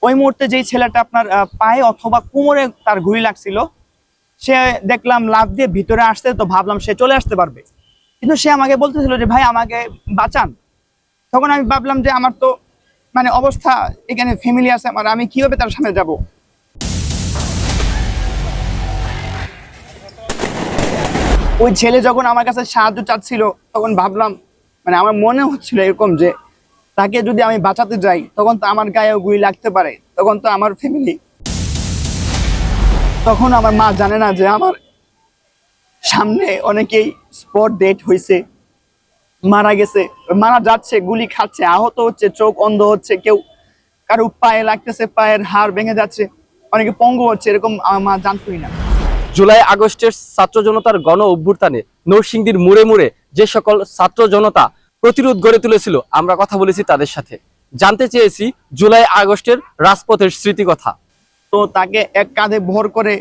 ওই মুহূর্তে যেই ছেলেটা আপনার পায়ে অথবা কোমরে তার গুলি লাগছিল, সে দেখলাম লাফ দিয়ে ভিতরে আসছে, তো ভাবলাম সে চলে আসতে পারবে, কিন্তু সে আমাকে বলতেছিল যে ভাই আমাকে বাঁচান। তখন আমি ভাবলাম যে আমার তো মানে অবস্থা, এখানে ফ্যামিলি আছে আমার, আমি কিভাবে তার সামনে যাব। ওই ছেলে যখন আমার কাছে সাহায্য চাচ্ছিল, তখন ভাবলাম, মানে আমার মনে হচ্ছিল এরকম যে তাকে যদি আমি বাঁচাতে যাই তখন তো আমার গায়েও গুলি লাগতে পারে, তখন তো আমার ফ্যামিলি। তখন আমার মা জানে না যে আমার সামনে অনেকেই স্পট ডেট হয়েছে, মারা গেছে, মারা যাচ্ছে, গুলি খাচ্ছে, আহত হচ্ছে, চোখ অন্ধ হচ্ছে, কেউ কারো পায়ে লাগতেছে, পায়ের হাড় ভেঙে যাচ্ছে, অনেকে পঙ্গু হচ্ছে, এরকম আমার মা জানতোই না। জুলাই আগস্টের ছাত্র জনতার গণ অভ্যুত্থানে নরসিংদীর মুড়ে মুড়ে যে সকল ছাত্র জনতা প্রতিরোধ গড়ে তুলেছিল, আমরা কথা বলেছি তাদের সাথে, জানতে চেয়েছি জুলাই আগস্টের রাজপথের স্মৃতি কথা। তো তাকে এক কাঁধে ভর করে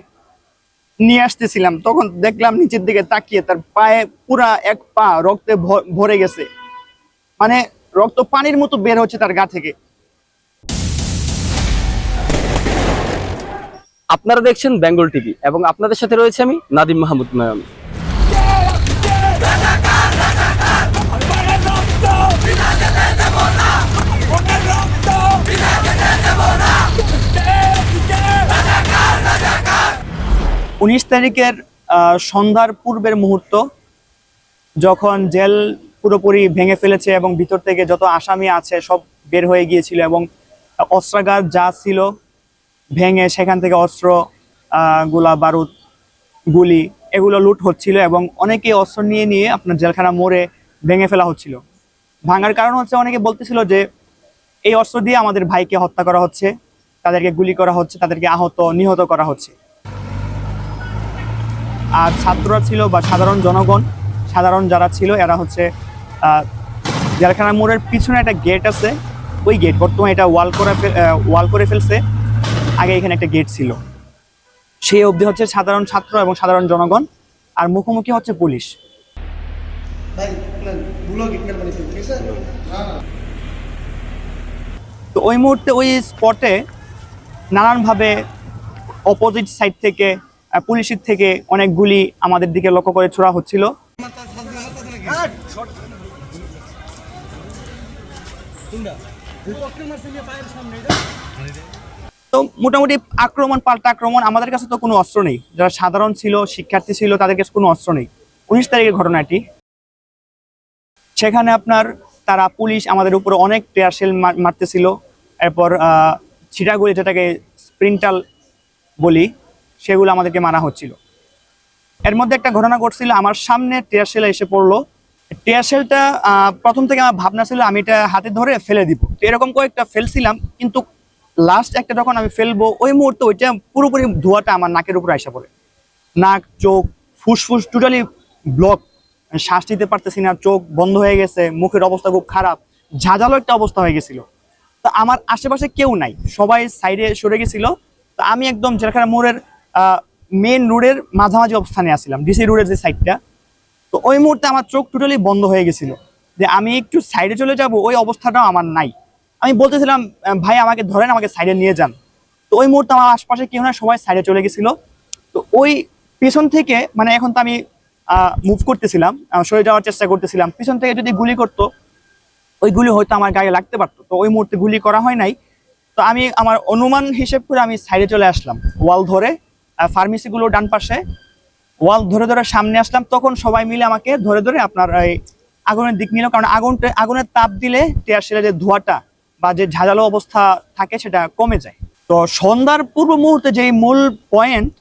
নিয়ে আসতেছিলাম, তখন দেখলাম নিচের দিকে তাকিয়ে তার পায়ে পুরা এক পা রক্তে ভরে গেছে, মানে রক্ত পানির মতো বের হচ্ছে তার গা থেকে। আপনারা দেখছেন বেঙ্গল টিভি এবং আপনাদের সাথে রয়েছে আমি নাদিম মাহমুদ নয়ন। উনিশ তারিখের সন্ধ্যার পূর্বের মুহূর্ত, যখন জেল পুরোপুরি ভেঙে ফেলেছে এবং ভিতর থেকে যত আসামি আছে সব বের হয়ে গিয়েছিল, এবং অস্ত্রাগার যা ছিল ভেঙে সেখান থেকে অস্ত্র, গোলা বারুদ, গুলি, এগুলো লুট হচ্ছিল, এবং অনেকেই অস্ত্র নিয়ে নিয়ে আপনার জেলখানা মোড়ে ভেঙে ফেলা হচ্ছিল। ভাঙার কারণ হচ্ছে অনেকে বলতেছিল যে এই অস্ত্র দিয়ে আমাদের ভাইকে হত্যা করা হচ্ছে, তাদেরকে গুলি করা হচ্ছে, তাদেরকে আহত নিহত করা হচ্ছে। আর ছাত্ররা ছিল বা সাধারণ জনগণ, সাধারণ যারা ছিল এরা হচ্ছে জেলখানা মোড়ের পিছনে একটা গেট আছে, ওই গেট বর্তমানে এটা ওয়াল করে ফেলছে, আগে এখানে একটা গেট ছিল, সেই অবধি হচ্ছে সাধারণ ছাত্র এবং সাধারণ জনগণ, আর মুখোমুখি হচ্ছে পুলিশ। তো ওই মুহূর্তে ওই স্পটে নানানভাবে অপোজিট সাইড থেকে, পুলিশের থেকে অনেক গুলি আমাদের দিকে লক্ষ্য করে ছোড়া হচ্ছিল। তো মোটামুটি আক্রমণ পাল্টা আক্রমণ, আমাদের কাছে তো কোনো অস্ত্র নেই, যারা সাধারণ ছিল, শিক্ষার্থী ছিল, তাদের কাছে কোনো অস্ত্র নেই। 19 তারিখের ঘটনাটি, সেখানে আপনার তারা পুলিশ আমাদের উপরে অনেক টিয়ার শেল মারতেছিল, এরপর ছিটাগুলি, যেটাকে স্প্রিন্টাল বলি, সেগুলো আমাদেরকে মারা হচ্ছিল। এর মধ্যে একটা ঘটনা ঘটছিল, আমার সামনে টিয়ার শেল এসে পড়লো। টিয়ার শেলটা প্রথম থেকে আমার ভাবনা ছিল আমি এটা হাতে ধরে ফেলে দিব, তো এরকম কয়েকটা ফেলছিলাম, কিন্তু লাস্ট একটা যখন আমি ফেলবো ওই মুহূর্তে ওইটা পুরোপুরি ধোঁয়াটা আমার নাকের উপরে আসা পড়ে, নাক, চোখ, ফুসফুস টোটালি ব্লক, শ্বাস নিতে পারতেছি না, চোখ বন্ধ হয়ে গেছে, মুখের অবস্থা খুব খারাপ, ঝাঁঝালো একটা অবস্থা হয়ে গেছিল। তো আমার আশেপাশে কেউ নাই, সবাই সাইডে সরে গেছিল। তো আমি একদম জেলখানা মোড়ের মেন রোডের মাঝামাঝি অবস্থানে আসছিলাম, ডিসি রোডের যে সাইডটা। তো ওই মুহূর্তে আমার চোখ টোটালি বন্ধ হয়ে গেছিল, যে আমি একটু সাইডে চলে যাব ওই অবস্থাটাও আমার নাই। আমি বলতেছিলাম ভাই আমাকে ধরেন, আমাকে সাইডে নিয়ে যান। তো ওই মুহূর্তে আমার আশপাশে কেউ না, সবাই সাইডে চলে গেছিল। তো ওই পিছন থেকে, মানে এখন তো আমি মুভ করতেছিলাম, সরে যাওয়ার চেষ্টা করতেছিলাম, পিছন থেকে যদি গুলি করতো ওই গুলি হয়তো আমার গায়ে লাগতে পারতো, তো ওই মুহূর্তে গুলি করা হয় নাই। তো আমি আমার অনুমান হিসেব করে আমি সাইডে চলে আসলাম, ওয়াল ধরে, ফার্মেসিগুলো ডান পাশে, ওয়াল ধরে ধরে সামনে আসলাম। তখন সবাই মিলে আমাকে ধরে ধরে আপনার এই আগুনের দিক নিল, কারণ আগুনের তাপ দিলে টিয়ার শেলের যে ধোঁয়াটা বা যে ঝাঁঝালো অবস্থা থাকে সেটা কমে যায়। তো সন্ধ্যার পূর্ব মুহূর্তে যেই মূল পয়েন্ট,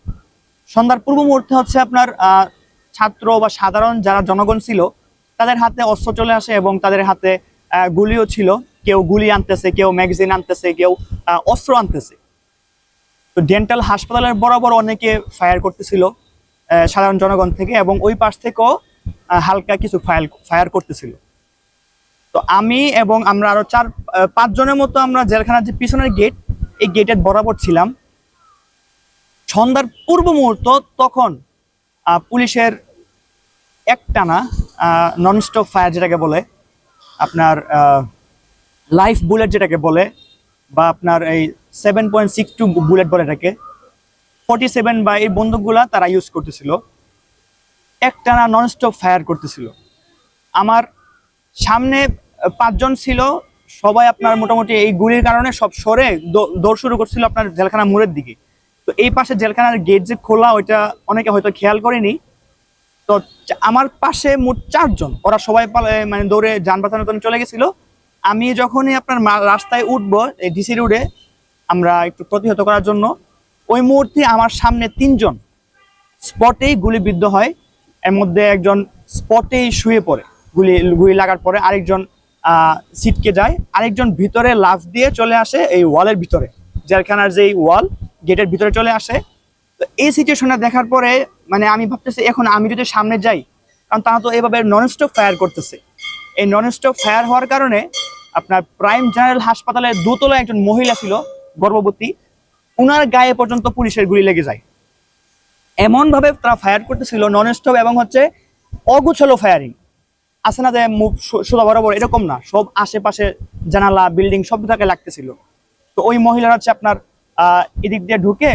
সন্ধ্যার পূর্ব মুহূর্তে হচ্ছে আপনার ছাত্র বা সাধারণ যারা জনগণ ছিল তাদের হাতে অস্ত্র চলে আসে, এবং তাদের হাতে গুলিও ছিল, কেউ গুলি আনতেছে, কেউ ম্যাগাজিন আনতেছে, কেউ অস্ত্র আনতেছে। তো ডেন্টাল হাসপাতালের বরাবর অনেকে ফায়ার করতেছিল সাধারণ জনগণ থেকে, এবং ওই পাশ থেকেও হালকা কিছু ফায়ার করতেছিল। তো আমি এবং আমরা আরো 4-5 জনের মতো আমরা জেলখানার যে পিছনের গেট, এই গেটের বরাবর ছিলাম। সন্ধ্যার পূর্ব মুহূর্ত, তখন পুলিশের একটানা ননস্টপ ফায়ার, যেটাকে বলে আপনার লাইফ বুলেট যেটাকে বলে, বা আপনার এই 7.62 বুলেট বলে এটাকে, 47 বা এই বন্দুকগুলা তারা ইউজ করতেছিল, একটানা ননস্টপ ফায়ার করতেছিল। আমার সামনে 5 জন ছিল, সবাই আপনার মোটামুটি এই গুলির কারণে সব সরে দৌড় শুরু করছিল আপনার জেলখানা মোড়ের দিকে। তো এই পাশে জেলখানার গেট যে খোলা, ওইটা অনেকে হয়তো খেয়াল করেনি। তো আমার পাশে মোট 4 জন, ওরা সবাই মানে দৌড়ে যান বাঁচানোর জন্য চলে গেছিল। আমি যখনই আপনার রাস্তায় উঠবো এই ডিসি রোডে আমরা একটু প্রতিহত করার জন্য, ওই মুহূর্তে আমার সামনে 3 জন স্পটেই গুলিবিদ্ধ হয়। এর মধ্যে একজন স্পটেই শুয়ে পড়ে গুলি গুলি লাগার পরে, আরেকজন সিটকে যায়, আরেকজন ভিতরে লাফ দিয়ে চলে আসে এই ওয়ালের ভিতরে, জেলখানার যেই ওয়াল গেটের ভিতরে চলে আসে। তো এই সিচুয়েশনটা দেখার পরে মানে আমি ভাবতেছি এখন আমি যদি সামনে যাই, কারণ তারা তো এভাবে ননস্টপ ফায়ার করতেছে। এই ননস্টপ ফায়ার হওয়ার কারণে আপনার প্রাইম জেনারেল হাসপাতালের দোতলায় একজন মহিলা ছিল গর্ভবতী, উনার গায়ে পর্যন্ত পুলিশের গুলি লেগে যায়। এমন ভাবে তারা ফায়ার করতেছিল ননস্টপ, এবং হচ্ছে অগুছালো ফায়ারিং, আছে না যে মুখ সোজা বরাবর, এরকম না, সব আশেপাশে জানালা বিল্ডিং সব দিকে লাগতেছিল। তো ওই মহিলার হচ্ছে আপনার এদিক দিয়ে ঢুকে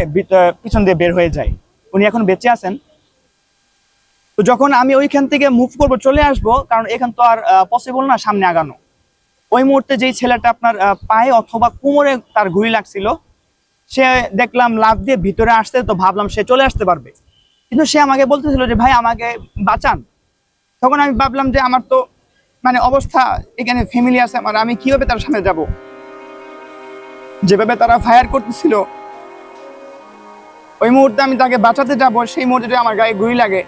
পিছন দিয়ে বের হয়ে যায়, উনি এখন বেঁচে আছেন। তো যখন আমি ওইখান থেকে মুভ করবো, চলে আসবো, কারণ এখান তো আর পসিবল না সামনে আগানো, ওই মুহূর্তে যেই ছেলেটা আপনার পায়ে অথবা কোমরে তার গুলি লাগছিল, সে দেখলাম লাফ দিয়ে ভিতরে আসতে, তো ভাবলাম সে চলে আসতে পারবে, কিন্তু সে আমাকে বলতেছিল যে ভাই আমাকে বাঁচান। তখন আমি ভাবলাম যে আমার তো মানে অবস্থা, এখানে ফ্যামিলি আছে আমার, আমি কিভাবে তার সামনে যাব। যেভাবে তারা ফায়ার করতেছিল, ওই মুহূর্তে আমি তাকে বাঁচাতে যাব, সেই মুহূর্তে যদি আমার গায়ে গুলি লাগে,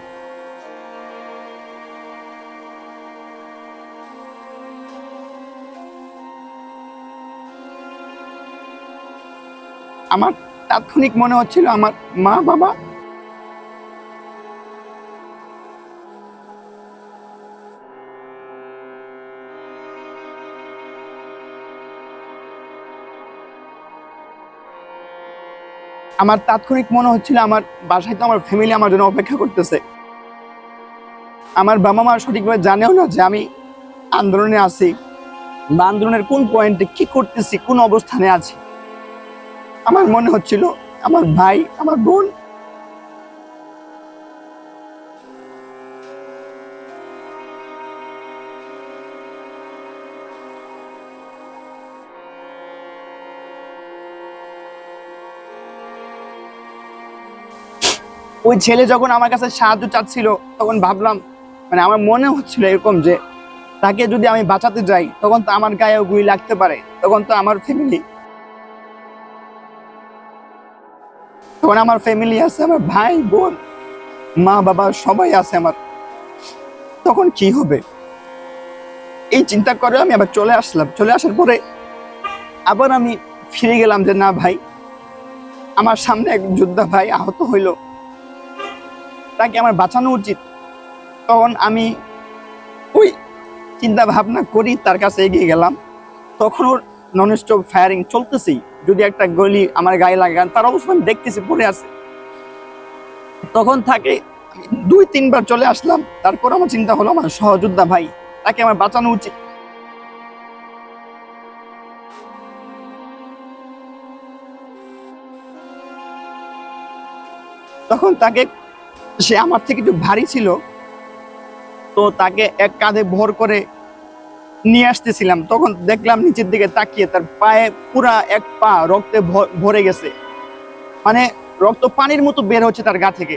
আমার তাৎক্ষণিক মনে হচ্ছিল আমার মা বাবা। আমার তাৎক্ষণিক মনে হচ্ছিল আমার বাসায় তো আমার ফ্যামিলি আমার জন্য অপেক্ষা করতেছে। আমার বাবা মা সঠিকভাবে জানেও না যে আমি আন্দোলনে আছি বা আন্দোলনের কোন পয়েন্টে কি করতেছি, কোন অবস্থানে আছি। আমার মনে হচ্ছিল আমার ভাই, আমার বোন, ওই ছেলে যখন আমার কাছে সাহায্য চাচ্ছিল, তখন ভাবলাম মানে আমার মনে হচ্ছিল এরকম যে তাকে যদি আমি বাঁচাতে যাই, তখন তো আমার গায়েও গুলি লাগতে পারে, তখন তো আমার ফ্যামিলি, তখন আমার ফ্যামিলি আছে, আমার ভাই বোন মা বাবা সবাই আছে আমার, তখন কি হবে। এই চিন্তা করে আমি আবার চলে আসলাম। চলে আসার পরে আবার আমি ফিরে গেলাম যে না ভাই, আমার সামনে এক যোদ্ধা ভাই আহত হইল, তাকে আমার বাঁচানো উচিত। তখন আমি ওই চিন্তা ভাবনা করি তার কাছে এগিয়ে গেলাম। তখন ওর নন স্টপ ফায়ারিং চলতেছেই, যদি একটা গলি আমার গায়ে লাগে, তার অবস্থা আমি দেখতেছি পড়ে আছে। তখন তাকে আমি 2-3 বার চলে আসলাম। তারপর আমার চিন্তা হলো আমার সহযোদ্ধা ভাই, তাকে আমার বাঁচানো উচিত। তখন তাকে, সে আমার থেকে একটু ভারী ছিল, তো তাকে এক কাঁধে ভর করে নিয়ে আসতেছিলাম। তখন দেখলাম নিচের দিকে তাকিয়ে তার পায়ে পুরা এক পা রক্তে ভরে গেছে, মানে রক্ত পানির মতো বের হচ্ছে তার গা থেকে।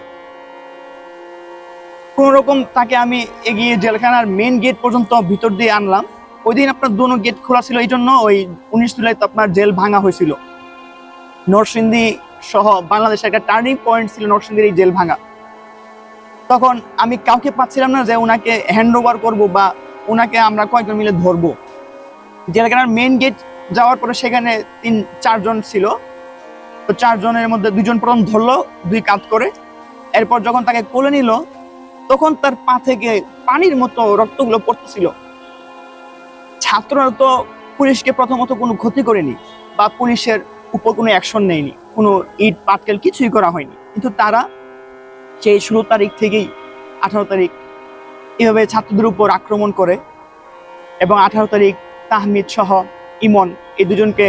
কোন রকম তাকে আমি এগিয়ে জেলখানার মেন গেট পর্যন্ত ভিতর দিয়ে আনলাম। ওই দিন আপনার দুটো গেট খোলা ছিল, এই জন্য ওই 19 জুলাই তো আপনার জেল ভাঙা হয়েছিল। নরসিংদী সহ বাংলাদেশের একটা টার্নিং পয়েন্ট ছিল নরসিংদীর এই জেল ভাঙা। তখন আমি কাউকে পাচ্ছিলাম না যে ওনাকে হ্যান্ড ওভার করবো বা ওনাকে আমরা কয়েকজন মিলে ধরবো। জেলখানার মেন গেট যাওয়ার পরে সেখানে 3-4 জন ছিল, তো 4 জনের মধ্যে 2 জন প্রথম ধরলো 2 কাঁধ করে। এরপর যখন তাকে কোলে নিল, তখন তার পা থেকে পানির মতো রক্তগুলো পড়তেছিল। ছাত্ররা তো পুলিশকে প্রথমত কোনো ক্ষতি করেনি বা পুলিশের উপর কোনো অ্যাকশন নেয়নি, কোনো ইট পাটকেল কিছুই করা হয়নি, কিন্তু তারা সেই 16 তারিখ থেকেই 18 তারিখ এভাবে ছাত্রদের উপর আক্রমণ করে, এবং 18 তারিখ তাহমিদ সহ ইমন এই দুজনকে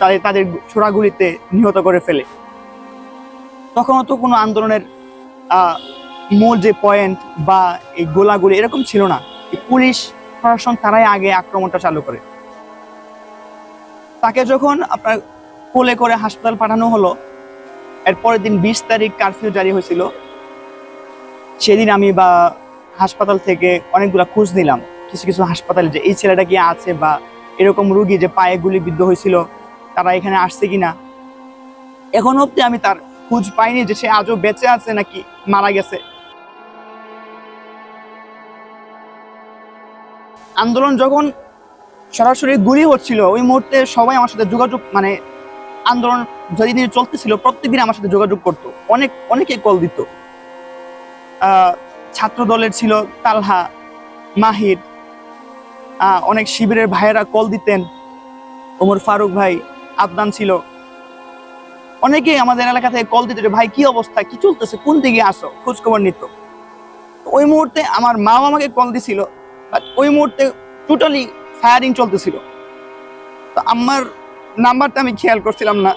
তাদের তাদের ছোড়া গুলিতে নিহত করে ফেলে। তখনও তো কোনো আন্দোলনের মূল যে পয়েন্ট বা এই গোলাগুলি এরকম ছিল না। এই পুলিশ প্রশাসন তারাই আগে আক্রমণটা চালু করে। তাকে যখন আপনার কোলে করে হাসপাতাল পাঠানো হলো, এর পরের দিন 20 তারিখ কারফিউ জারি হয়েছিল। সেদিন আমি হাসপাতাল থেকে অনেকগুলা খোঁজ নিলাম কিছু কিছু হাসপাতালে, যে এই ছেলেটা কি আছে বা এরকম রুগী যে পায়ে গুলি বিদ্ধ হয়েছিল তারা এখানে আসছে কিনা। এখন অব্দি আমি তার খোঁজ পাইনি যে সে আজও বেঁচে আছে নাকি মারা গেছে। আন্দোলন যখন সরাসরি গুলি হচ্ছিল ওই মুহূর্তে সবাই আমার সাথে যোগাযোগ, মানে আন্দোলন যেদিন চলতেছিল প্রত্যেকদিন আমার সাথে যোগাযোগ করতো, অনেকেই কল দিত। ছাত্র দলের ছিল তালহা, মাহির, অনেক শিবিরের ভাইয়েরা কল দিতেন, ওমর ফারুক ভাই, আদনান ছিল, অনেকেই আমাদের এলাকা থেকে কল দিত যে ভাই কি অবস্থা, কি চলতেছে, কোন দিকে আসো, খোঁজ খবর নিত। ওই মুহূর্তে আমার মাও আমাকে কল দিছিল, বাট ওই মুহূর্তে টোটালি ফায়ারিং চলতেছিল। তো আমার নাম্বারটা আমি খেয়াল করছিলাম না।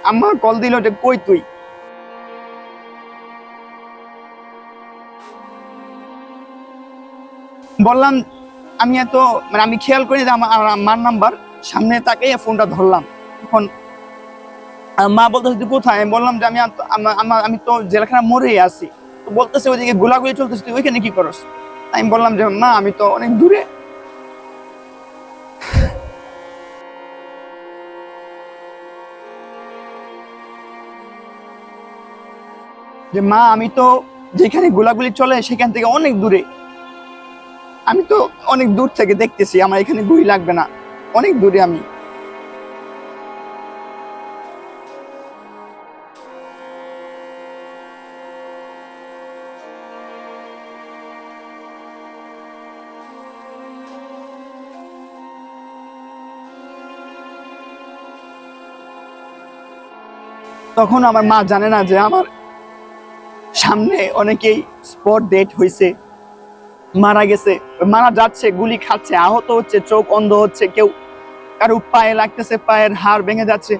আম্মা কল দিল যে কই তুই। বললাম আমি আমি খেয়াল করি যে আমার আম্মার নাম্বার, সামনে তাকে ফোনটা ধরলাম। তখন মা বলতেছে তুই কোথায়? আমি বললাম যে আমি তো জেলখানা মোড়েই আছি। তো বলতেছে ওইদিকে গোলাগুলি চলতেছে, তুই ওইখানে কি করস? আমি বললাম যে মা আমি তো অনেক দূরে। যে মা আমি তো যেখানে গোলাগুলি চলে সেখান থেকে অনেক দূরে, আমি তো অনেক দূর থেকে দেখতেছি, আমার এখানে গুলি লাগবে না, অনেক দূরে আমি। তখন আমার মা জানে না যে আমার সামনে অনেকেই স্পট ডেট হয়েছে, মারা গেছে, মারা যাচ্ছে, গুলি খাচ্ছে, আহত হচ্ছে, চোখ অন্ধ হচ্ছে, কেউ কারো পায়ে লাগতেছে, পায়ের হাড় ভেঙে যাচ্ছে,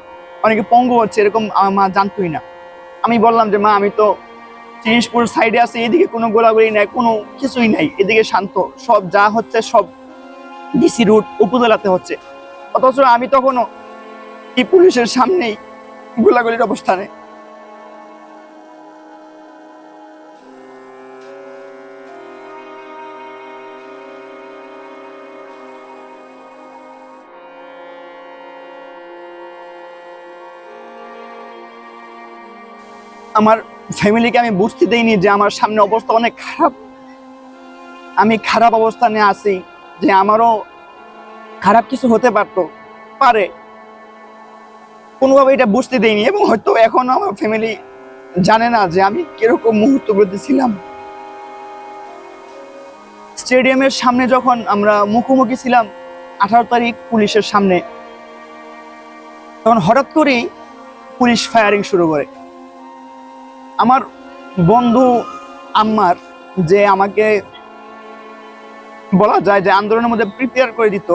অনেকে পঙ্গু হচ্ছে, এরকম আমার মা জানতোই না। আমি বললাম যে মা আমি তো জিনিসপুর সাইডে আছি, এদিকে কোনো গোলাগুলি নাই, কোনো কিছুই নাই, এদিকে শান্ত, সব যা হচ্ছে সব ডিসি রুট উপজেলাতে হচ্ছে। অথচ আমি তখনও কি পুলিশের সামনেই গোলাগুলির অবস্থানে। আমার ফ্যামিলিকে আমি বুঝতে দেইনি যে আমার সামনে অবস্থা অনেক খারাপ, আমি খারাপ অবস্থানে আছি, যে আমারও খারাপ কিছু হতে পারে, কোনোভাবে এটা বুঝতে দেইনি। এবং হয়তো এখনো আমার ফ্যামিলি জানে না যে আমি কিরকম মুহূর্তগুলোতে ছিলাম। স্টেডিয়ামের সামনে যখন আমরা মুখোমুখি ছিলাম 18 তারিখ পুলিশের সামনে, তখন হঠাৎ করেই পুলিশ ফায়ারিং শুরু করে। আমার বন্ধু আম্মার, যে আমাকে বলা যায় যে আন্দোলনের মধ্যে প্রিপেয়ার করে দিত,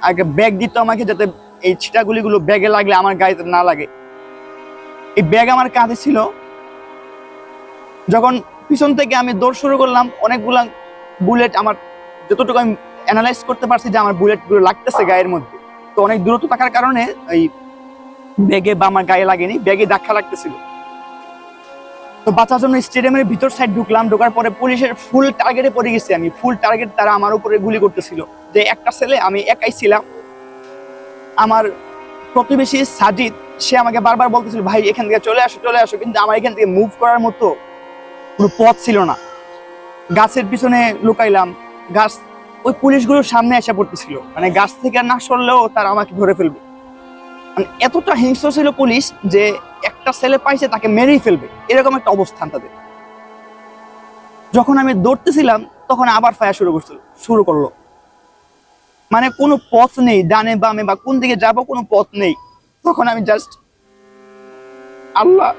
আগে ব্যাগ দিত আমাকে, যাতে এই ছিটাগুলিগুলো ব্যাগে লাগলে আমার গায়ে না লাগে। এই ব্যাগ আমার কাঁধে ছিল। যখন পিছন থেকে আমি দৌড় শুরু করলাম, অনেকগুলা বুলেট, আমার যতটুকু আমি অ্যানালাইজ করতে পারছি যে আমার বুলেটগুলো লাগতেছে গায়ের মধ্যে, তো অনেক দূরত্ব থাকার কারণে এই ব্যাগে বা আমার গায়ে লাগেনি, ব্যাগে ধাক্কা লাগতেছিল। তো বাঁচার জন্য স্টেডিয়ামের ভিতর সাইড ঢুকলাম, ঢোকার পরে পুলিশের ফুল টার্গেটে পড়ে গেছি আমি, ফুল টার্গেট, তারা আমার উপরে গুলি করতেছিল। যে একটা ছেলে, আমি একাই ছিলাম, আমার প্রতিবেশী সাজিদ, সে আমাকে বারবার বলতেছিল ভাই এখান থেকে চলে আসো চলে আসো, কিন্তু আমার এখান থেকে মুভ করার মতো কোনো পথ ছিল না। গাছের পিছনে লুকাইলাম, গাছ ওই পুলিশগুলোর সামনে এসে পড়তেছিল, মানে গাছ থেকে না সরলেও তারা আমাকে ধরে ফেলবে। মানে এতটা হিংস্র ছিল পুলিশ যে একটা ছেলে পাইছে তাকে মেরেই ফেলবে, এরকম একটা অবস্থান তাদের। যখন আমি দৌড়তেছিলাম তখন আবার ফায়ার শুরু করলো। মানে কোনো পথ নেই, ডানে বামে বা কোন দিকে যাব কোনো পথ নেই। তখন আমি জাস্ট আল্লাহ,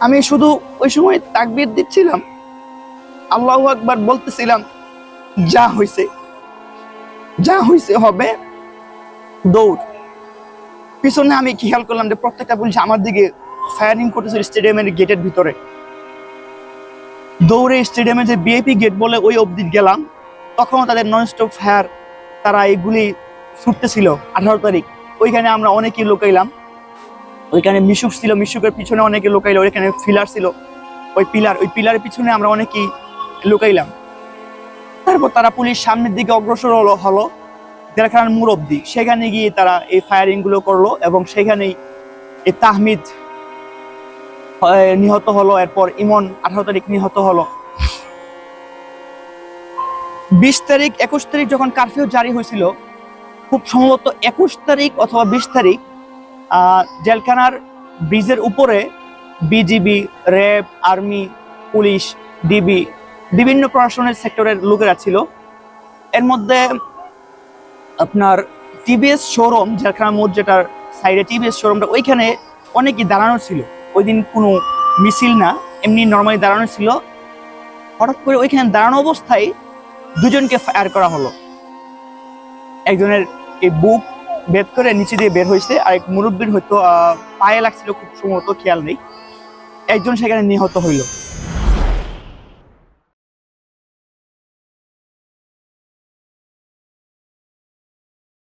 আমি শুধু ওই সময় তাকবীর দিচ্ছিলাম, আল্লাহু আকবার বলতেছিলাম, যা হয়েছে হবে, দৌড়। পিছনে আমি খেয়াল করলাম যে প্রত্যেকটা পুলিশ আমার দিকে ফায়ারিং করতেছিল স্টেডিয়ামের গেটের ভিতরে। দৌড়ে স্টেডিয়ামের যে বিএপি গেট বলে ওই অবধি গেলাম, তখনও তাদের নন স্টপ ফায়ার, তারা এইগুলি ছুটতেছিল। 18 তারিখ ওইখানে আমরা অনেকেই লোকাইলাম, ওইখানে মিশুক ছিল, মিশুকের পিছনে অনেকে লোকাইলো, ওইখানে পিলার ছিল, ওই পিলারের পিছনে আমরা অনেকেই লুকাইলাম। তারপর তারা পুলিশ সামনের দিকে অগ্রসর হলো জেলখানার মোড় অব্দি। সেখানে গিয়ে তারা এই ফায়ারিং গুলো করলো এবং সেখানেই এই তাহমিদ নিহত হলো। এরপর ইমন 18 তারিখ নিহত হলো। 20 তারিখ 21 তারিখ যখন কারফিউ জারি হয়েছিল, খুব সম্ভবত 21 তারিখ অথবা 20 তারিখ জেলখানার ব্রিজের উপরে BGB, RAB, army, police, DB, বিভিন্ন প্রশাসনের সেক্টরের লোকেরা ছিল। এর মধ্যে আপনার টিভিএস শোরুম, জেলখানা মোড় যেটার সাইডে টিভিএস শোরুমটা, ওইখানে অনেকেই দাঁড়ানো ছিল। ওই দিন কোনো মিছিল না, এমনি নর্মালি দাঁড়ানো ছিল। হঠাৎ করে ওইখানে দাঁড়ানো অবস্থায় দুজনকে ফায়ার করা হলো। একজনের এই বুক বেদ করে নিচে দিয়ে বের হয়েছে, আর এক মুরব্বীর হয়তো পায়ে লাগছিল, খুব সম্ভবত খেয়াল নেই। একজন সেখানে নিহত হইল।